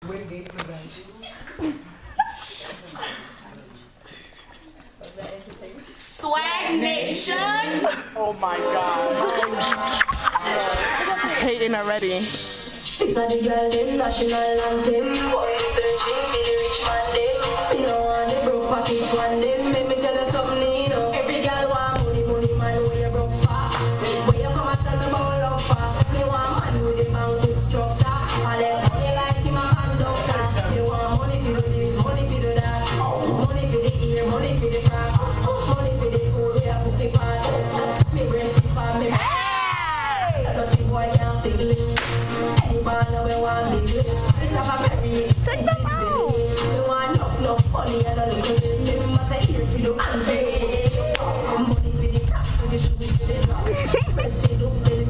With the prevention. Swag Nation. Oh my God. Hating already. It's not the girl them national anthem. Boy searching for the rich man them. You know want the broke pocket one them. Let me tell you something, you know. Every girl want money, money man where you broke for. Where you come and tell me about love for. Me want man with the bank book structure. All them money like him a conductor. Me want money for do this, money for do that. Money for the ear, money for the frock. Money for the food we have cookie pot. Me breast if I me. Nothing boy can't feel it. Check them out. We want enough money and a little bit. Maybe must say here for the hand for the money for the cap for the shoes for the drop. Breast for the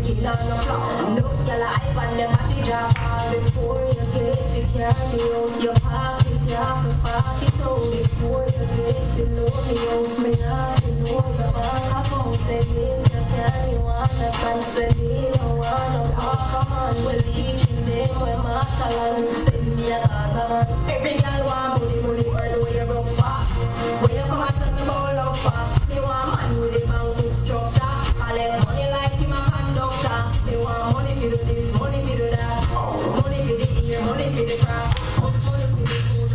skin and the flowers. Look, y'all hype and them at the job. Before you get to carry out your pockets, you have to pack it out. Before you get to know me, house me have to know your bank account. Then yes, you can, you understand. Say me no want no come on, we'll each when my talent send me a man. Every girl want money, money, burn where you broke for. When you come and tell me about love for. Me want man with a bank book structure. I let money like him a conductor. Me want money for do this, money for do that. Money for the ear, money for the crack. Money for the food.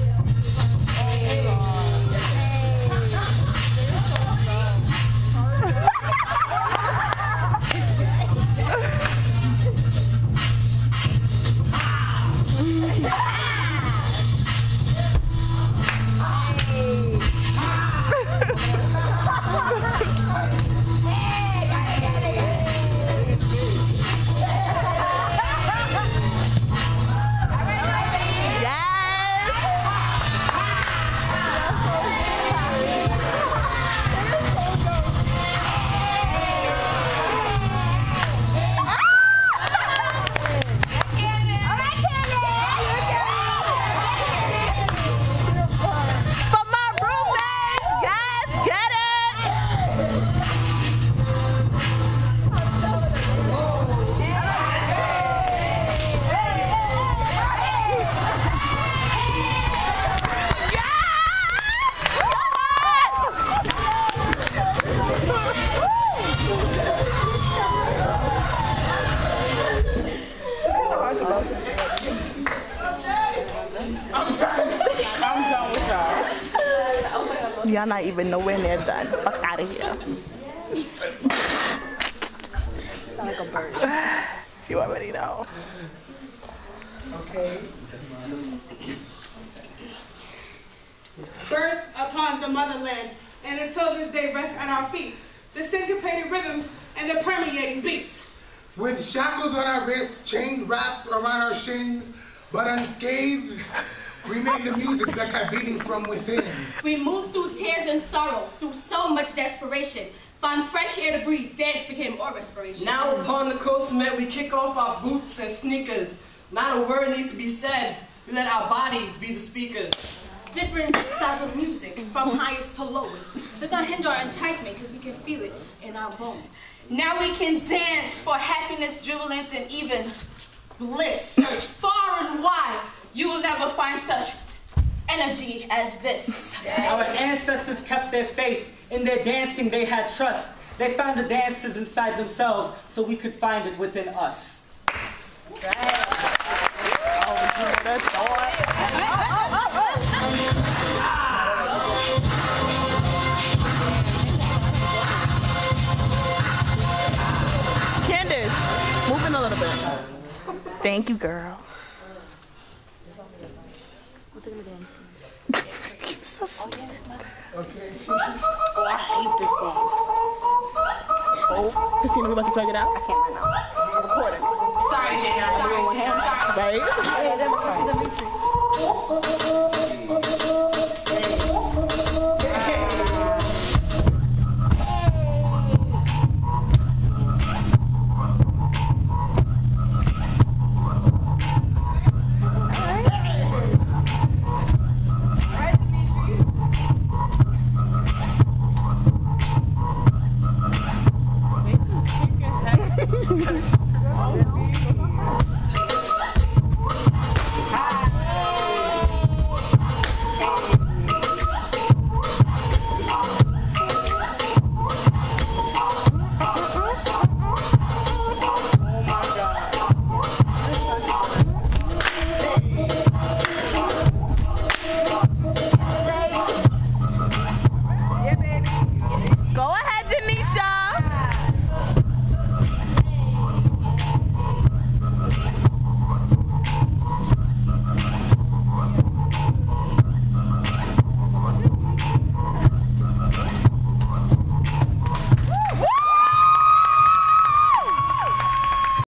Y'all not even nowhere near done. Fuck out of here. Sound like a bird. You already know. Okay. Birth upon the motherland, and until this day rests at our feet, the syncopated rhythms and the permeating beats. With shackles on our wrists, chains wrapped around our shins, but unscathed, we made the music that kept beating from within. We moved through tears and sorrow, through so much desperation. Found fresh air to breathe, dance became our respiration. Now upon the coast met, we kick off our boots and sneakers. Not a word needs to be said. We let our bodies be the speakers. Different styles of music, from highest to lowest. Does not hinder our enticement because we can feel it in our bones. Now we can dance for happiness, jubilance, and even bliss. Search far and wide. You will never find such energy as this. Our ancestors kept their faith. In their dancing, they had trust. They found the dances inside themselves so we could find it within us. Candace, moving a little bit. Thank you, girl. You're so stupid. Okay. Oh, I hate this song. Oh, Christina, we about to talk it out? I can't right now. I'm recording. Sorry, Jada. Right?